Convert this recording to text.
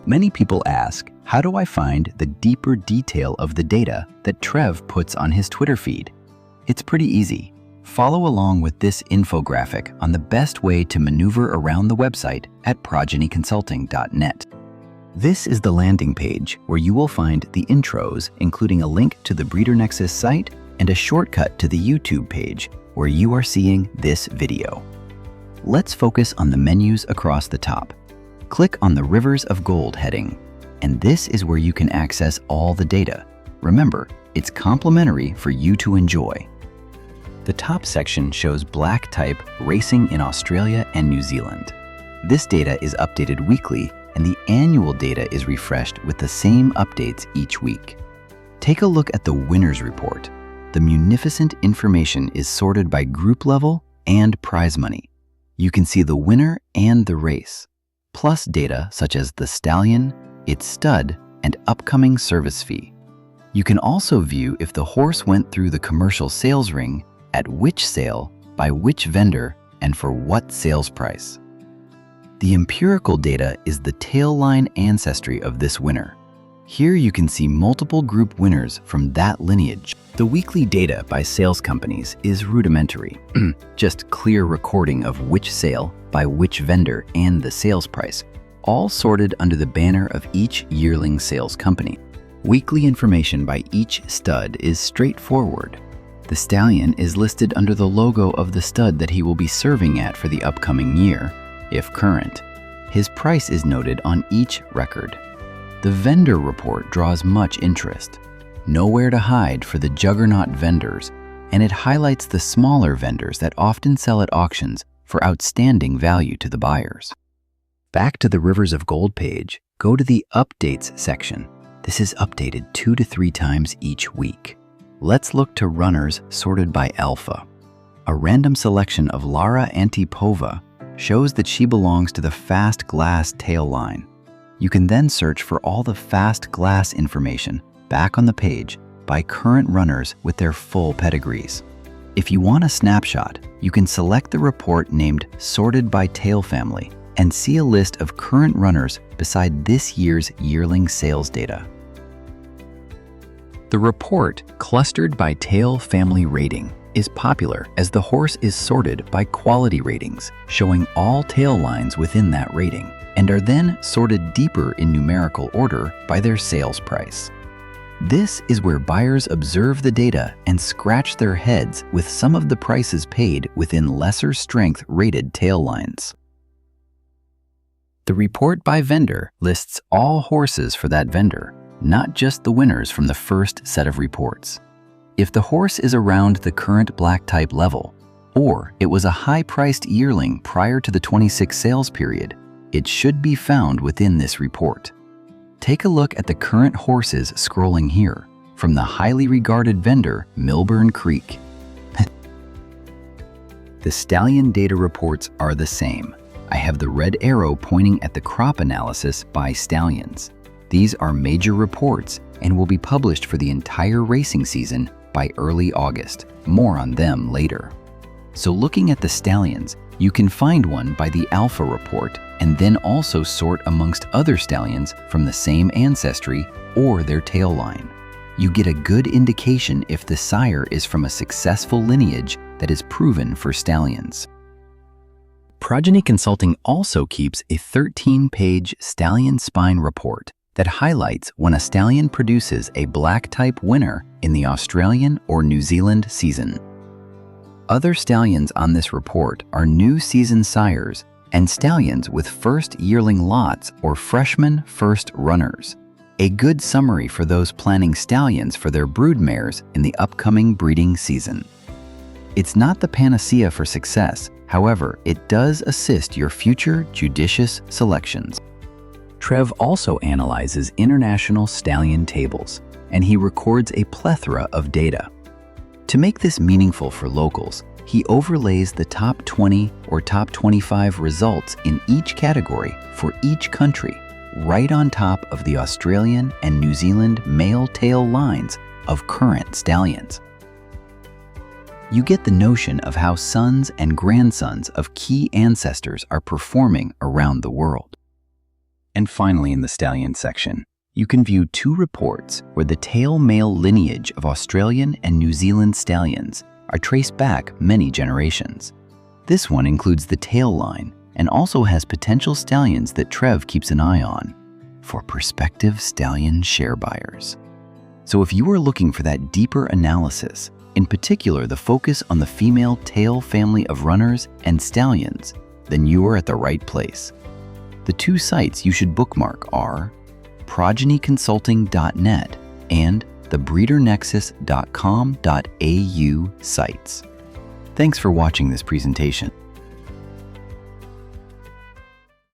Many people ask, how do I find the deeper detail of the data that Trev puts on his Twitter feed? It's pretty easy. Follow along with this infographic on the best way to maneuver around the website at progeny-consulting.net. This is the landing page where you will find the intros, including a link to the Breeder Nexus site and a shortcut to the YouTube page where you are seeing this video. Let's focus on the menus across the top. Click on the Rivers of Gold heading, and this is where you can access all the data. Remember, it's complimentary for you to enjoy. The top section shows black type racing in Australia and New Zealand. This data is updated weekly, and the annual data is refreshed with the same updates each week. Take a look at the winners report. The munificent information is sorted by group level and prize money. You can see the winner and the race, plus data such as the stallion, its stud, and upcoming service fee. You can also view if the horse went through the commercial sales ring, at which sale, by which vendor, and for what sales price. The empirical data is the tail line ancestry of this winner. Here you can see multiple group winners from that lineage. The weekly data by sales companies is rudimentary, just clear recording of which sale, by which vendor, and the sales price, all sorted under the banner of each yearling sales company. Weekly information by each stud is straightforward. The stallion is listed under the logo of the stud that he will be serving at for the upcoming year, if current. His price is noted on each record. The vendor report draws much interest. Nowhere to hide for the juggernaut vendors, and it highlights the smaller vendors that often sell at auctions for outstanding value to the buyers. Back to the Rivers of Gold page, go to the Updates section. This is updated 2 to 3 times each week. Let's look to runners sorted by alpha. A random selection of Lara Antipova shows that she belongs to the Fast Glass tail line. You can then search for all the Fast Glass information back on the page by current runners with their full pedigrees. If you want a snapshot, you can select the report named Sorted by Tail Family and see a list of current runners beside this year's yearling sales data. The report, clustered by tail family rating, is popular as the horse is sorted by quality ratings, showing all tail lines within that rating, and are then sorted deeper in numerical order by their sales price. This is where buyers observe the data and scratch their heads with some of the prices paid within lesser strength rated tail lines. The report by vendor lists all horses for that vendor, not just the winners from the first set of reports. If the horse is around the current black type level, or it was a high-priced yearling prior to the 26 sales period, it should be found within this report. Take a look at the current horses scrolling here, from the highly regarded vendor Milburn Creek. The stallion data reports are the same. I have the red arrow pointing at the crop analysis by stallions. These are major reports and will be published for the entire racing season by early August. More on them later. So looking at the stallions, you can find one by the Alpha report and then also sort amongst other stallions from the same ancestry or their tail line. You get a good indication if the sire is from a successful lineage that is proven for stallions. Progeny Consulting also keeps a 13-page stallion spine report that highlights when a stallion produces a black type winner in the Australian or New Zealand season. Other stallions on this report are new season sires and stallions with first yearling lots or freshman first runners. A good summary for those planning stallions for their brood mares in the upcoming breeding season. It's not the panacea for success, however, it does assist your future judicious selections. Trev also analyzes international stallion tables, and he records a plethora of data. To make this meaningful for locals, he overlays the top 20 or top 25 results in each category for each country, right on top of the Australian and New Zealand male tail lines of current stallions. You get the notion of how sons and grandsons of key ancestors are performing around the world. And finally, in the stallion section, you can view 2 reports where the tail male lineage of Australian and New Zealand stallions are traced back many generations. This one includes the tail line and also has potential stallions that Trev keeps an eye on for prospective stallion share buyers. So if you are looking for that deeper analysis, in particular the focus on the female tail family of runners and stallions, then you are at the right place. The 2 sites you should bookmark are progeny-consulting.net and the breedernexus.com.au sites. Thanks for watching this presentation.